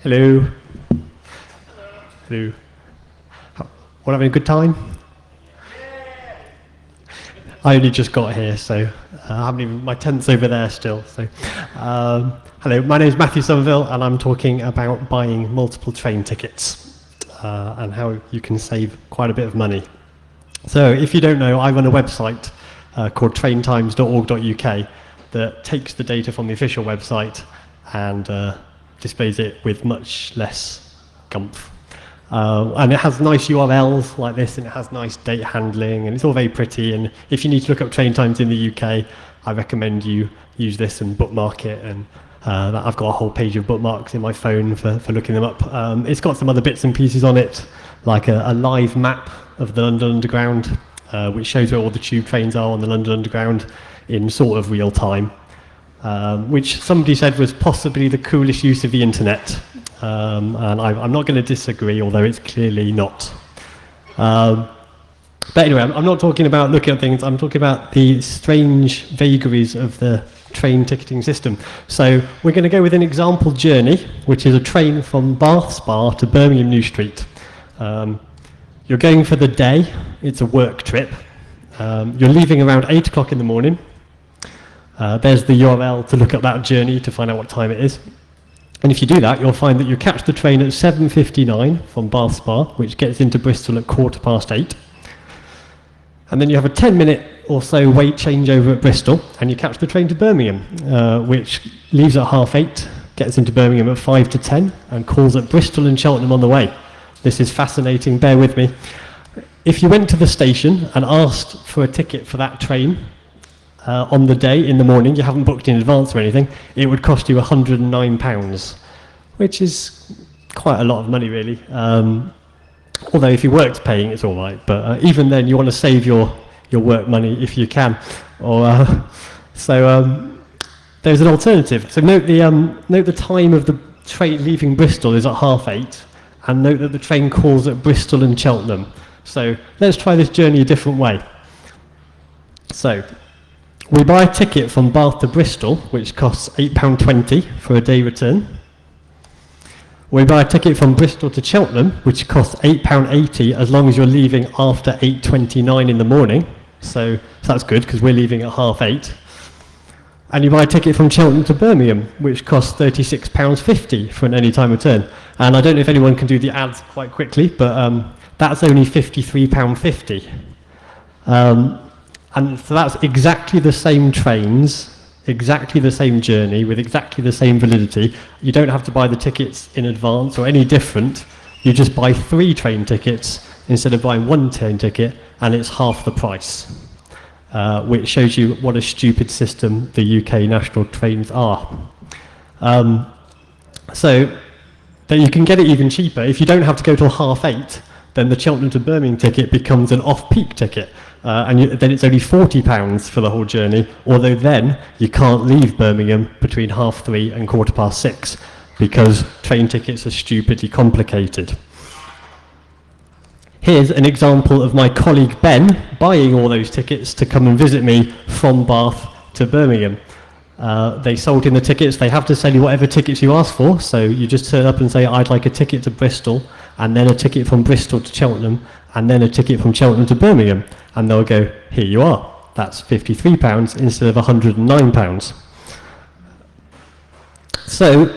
Hello. Hello. All having a good time? I only just got here, so I haven't even, my tent's over there still. So, hello, my name is Matthew Somerville, and I'm talking about buying multiple train tickets and how you can save quite a bit of money. So, if you don't know, I run a website called traintimes.org.uk that takes the data from the official website and displays it with much less gumph. And it has nice URLs like this, and it has nice date handling, and it's all very pretty. And if you need to look up train times in the UK, I recommend you use this and bookmark it. And I've got a whole page of bookmarks in my phone for looking them up. It's got some other bits and pieces on it, like a live map of the London Underground, which shows where all the tube trains are on the London Underground in sort of real time, which somebody said was possibly the coolest use of the internet. And I'm not going to disagree, although it's clearly not. But anyway, I'm not talking about looking at things, I'm talking about the strange vagaries of the train ticketing system. So we're going to go with an example journey, which is a train from Bath Spa to Birmingham New Street. You're going for the day, it's a work trip. You're leaving around 8 o'clock in the morning. There's the URL to look up that journey to find out what time it is. And if you do that, you'll find that you catch the train at 7:59 from Bath Spa, which gets into Bristol at 8:15. And then you have a 10-minute or so wait changeover at Bristol, and you catch the train to Birmingham, which leaves at 8:30, gets into Birmingham at 5 to 10, and calls at Bristol and Cheltenham on the way. This is fascinating, bear with me. If you went to the station and asked for a ticket for that train, on the day, in the morning, you haven't booked in advance or anything, it would cost you £109, which is quite a lot of money, really. Although if you worked paying, it's all right. But even then, you want to save your work money if you can. There's an alternative. So note the time of the train leaving Bristol is at 8:30, and note that the train calls at Bristol and Cheltenham. So let's try this journey a different way. So we buy a ticket from Bath to Bristol, which costs £8.20 for a day return. We buy a ticket from Bristol to Cheltenham, which costs £8.80 as long as you're leaving after 8:29 in the morning. So that's good, because we're leaving at 8:30. And you buy a ticket from Cheltenham to Birmingham, which costs £36.50 for an anytime return. And I don't know if anyone can do the ads quite quickly, but that's only £53.50. And so that's exactly the same trains, exactly the same journey, with exactly the same validity. You don't have to buy the tickets in advance or any different. You just buy 3 train tickets instead of buying 1 train ticket, and it's half the price, which shows you what a stupid system the UK national trains are. So then you can get it even cheaper. If you don't have to go till 8:30, then the Cheltenham to Birmingham ticket becomes an off-peak ticket. Then it's only £40 for the whole journey, although then you can't leave Birmingham between 3:30 and 6:15 because train tickets are stupidly complicated. Here's an example of my colleague Ben buying all those tickets to come and visit me from Bath to Birmingham. They sold in the tickets. They have to sell you whatever tickets you ask for, so you just turn up and say, I'd like a ticket to Bristol, and then a ticket from Bristol to Cheltenham, and then a ticket from Cheltenham to Birmingham, and they'll go, here you are, that's £53 instead of £109. So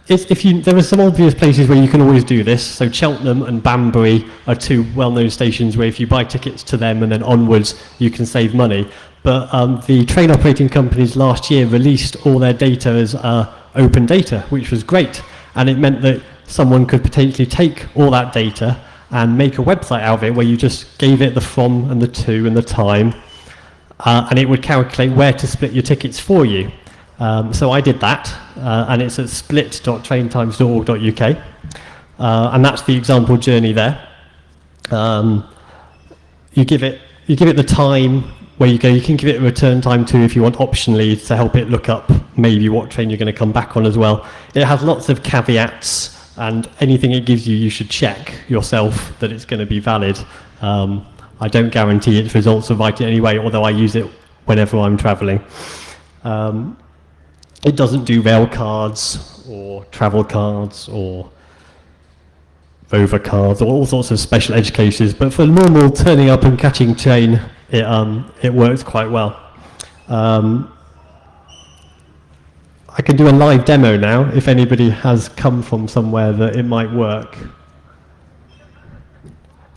there are some obvious places where you can always do this. So Cheltenham and Banbury are 2 well-known stations where if you buy tickets to them and then onwards, you can save money. But the train operating companies last year released all their data as open data, which was great, and it meant that someone could potentially take all that data and make a website out of it where you just gave it the from and the to and the time, and it would calculate where to split your tickets for you. So I did that, and it's at split.traintimes.org.uk, and that's the example journey there. You give it the time where you go. You can give it a return time too if you want, optionally, to help it look up maybe what train you're going to come back on as well. It has lots of caveats, and anything it gives you, you should check yourself that it's going to be valid. I don't guarantee its results are right in any way, although I use it whenever I'm travelling. It doesn't do rail cards or travel cards or rover cars or all sorts of special edge cases. But for normal turning up and catching train, it works quite well. I can do a live demo now if anybody has come from somewhere that it might work.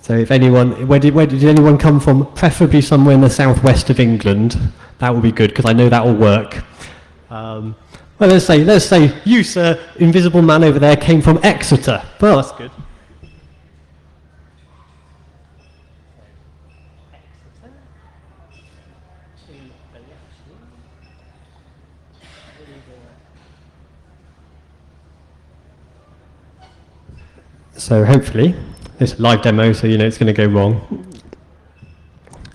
So if anyone, where did anyone come from? Preferably somewhere in the southwest of England. That would be good because I know that will work. Well, let's say you, sir, invisible man over there, came from Exeter. Well, that's good. So hopefully, it's a live demo, so you know it's going to go wrong.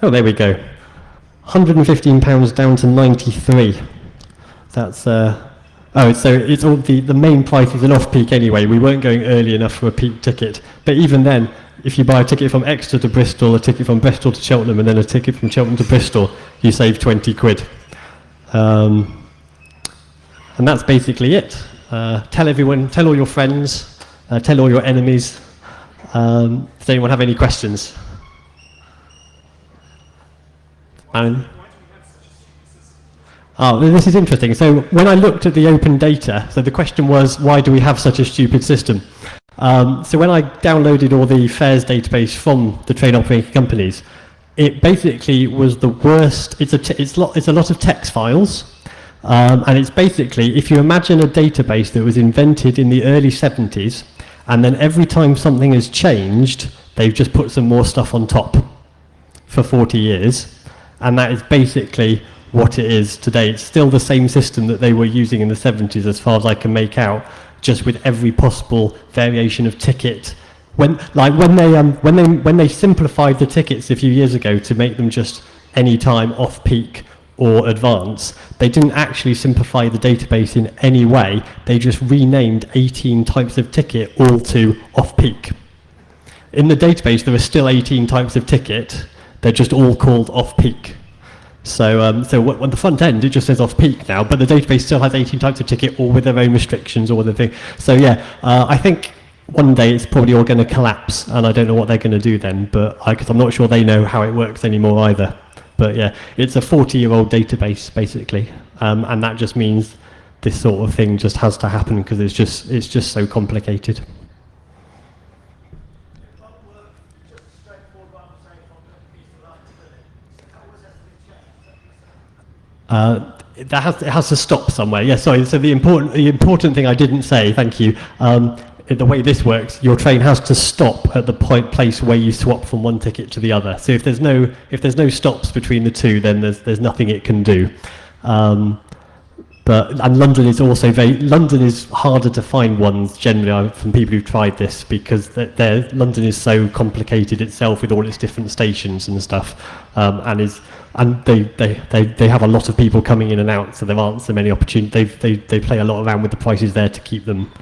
Oh, there we go. £115 down to 93. That's so it's all the main price is an off-peak anyway. We weren't going early enough for a peak ticket, but even then, if you buy a ticket from Exeter to Bristol, a ticket from Bristol to Cheltenham, and then a ticket from Cheltenham to Bristol, you save 20 quid. And that's basically it. Tell everyone, tell all your friends. Tell all your enemies. Does anyone have any questions? Oh, this is interesting. So when I looked at the open data, so the question was, why do we have such a stupid system? So when I downloaded all the fares database from the train operating companies, it basically was the worst. It's a lot of text files. And it's basically, if you imagine a database that was invented in the early 70s, and then every time something has changed, they've just put some more stuff on top for 40 years. And that is basically what it is today. It's still the same system that they were using in the 70s, as far as I can make out, just with every possible variation of ticket. When they simplified the tickets a few years ago to make them just any time off-peak or advance, they didn't actually simplify the database in any way. They just renamed 18 types of ticket all to off-peak. In the database, there are still 18 types of ticket. They're just all called off-peak. So on the front end, it just says off-peak now, but the database still has 18 types of ticket, all with their own restrictions, all the thing. So yeah, I think one day it's probably all going to collapse, and I don't know what they're going to do then, but because I'm not sure they know how it works anymore either. But yeah, it's a 40-year-old database basically, and that just means this sort of thing just has to happen because it's just so complicated. It has to stop somewhere. Yeah, sorry. So the important thing I didn't say, thank you. The way this works, your train has to stop at the place where you swap from one ticket to the other. So if there's no stops between the two, then there's nothing it can do. And London is also London is harder to find ones generally from people who've tried this, because London is so complicated itself with all its different stations and stuff, and they have a lot of people coming in and out, so there aren't so many opportunities. They play a lot around with the prices there to keep them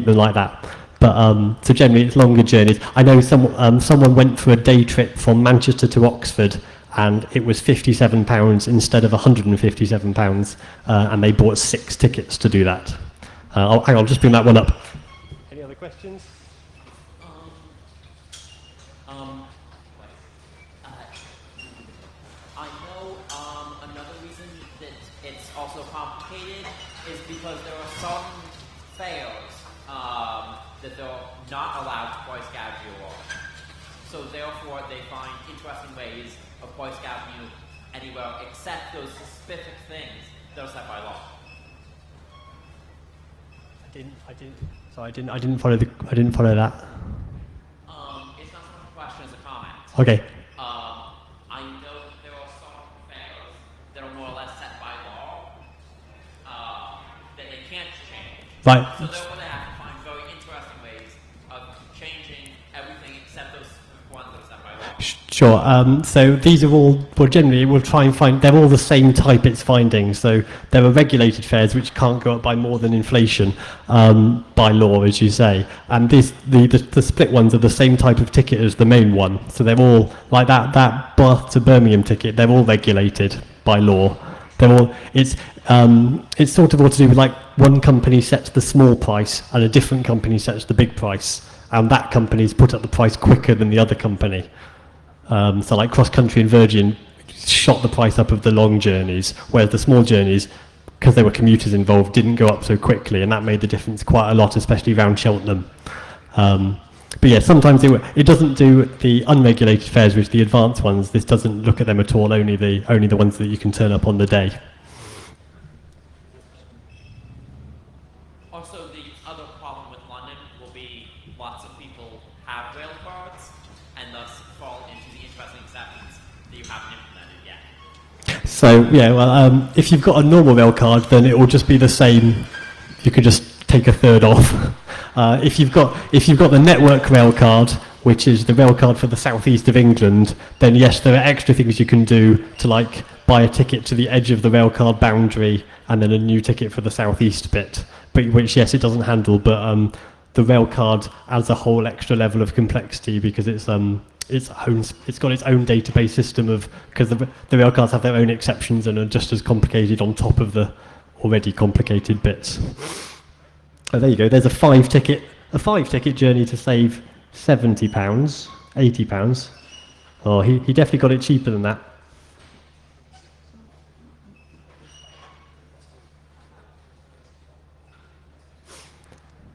like that. But so generally it's longer journeys. I know someone went for a day trip from Manchester to Oxford, and it was £57 instead of £157, and they bought 6 tickets to do that. Hang on, just bring that one up. Any other questions? I know another reason that it's also complicated is because there are some fares that they're not allowed to price gouge you on. So therefore, they find interesting ways of price gouging you anywhere except those specific things that are set by law. I didn't follow that. It's not so much a question as a comment. Okay. I know that there are some fares that are more or less set by law that they can't change. Right. So therefore, they have to find very interesting ways of changing everything except those ones that are set by law. Sure. So these are all, well, generally we'll try and find, they're all the same type it's finding. So there are regulated fares which can't go up by more than inflation by law, as you say. And the split ones are the same type of ticket as the main one. So they're all, like that Bath to Birmingham ticket, they're all regulated by law. It's sort of all to do with, like, one company sets the small price and a different company sets the big price. and that company's put up the price quicker than the other company. So like Cross Country and Virgin shot the price up of the long journeys, whereas the small journeys, because there were commuters involved, didn't go up so quickly, and that made the difference quite a lot, especially around Cheltenham. But yeah, sometimes it doesn't do the unregulated fares, which the advanced ones. This doesn't look at them at all. Only the ones that you can turn up on the day. Also, the other problem with London will be lots of people have rail cards and thus fall into the interesting exceptions that you haven't implemented yet. So yeah, well, if you've got a normal rail card, then it will just be the same. You could just take a third off. If you've got the network rail card, which is the rail card for the southeast of England, then yes, there are extra things you can do to like buy a ticket to the edge of the rail card boundary and then a new ticket for the southeast bit. But which yes, it doesn't handle. But the rail card adds a whole extra level of complexity because it's got its own database system of, because the rail cards have their own exceptions and are just as complicated on top of the already complicated bits. Oh, there you go. There's a five ticket journey to save £70, £80. Oh, he definitely got it cheaper than that.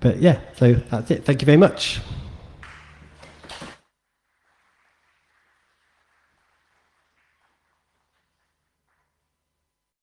But yeah, so that's it. Thank you very much.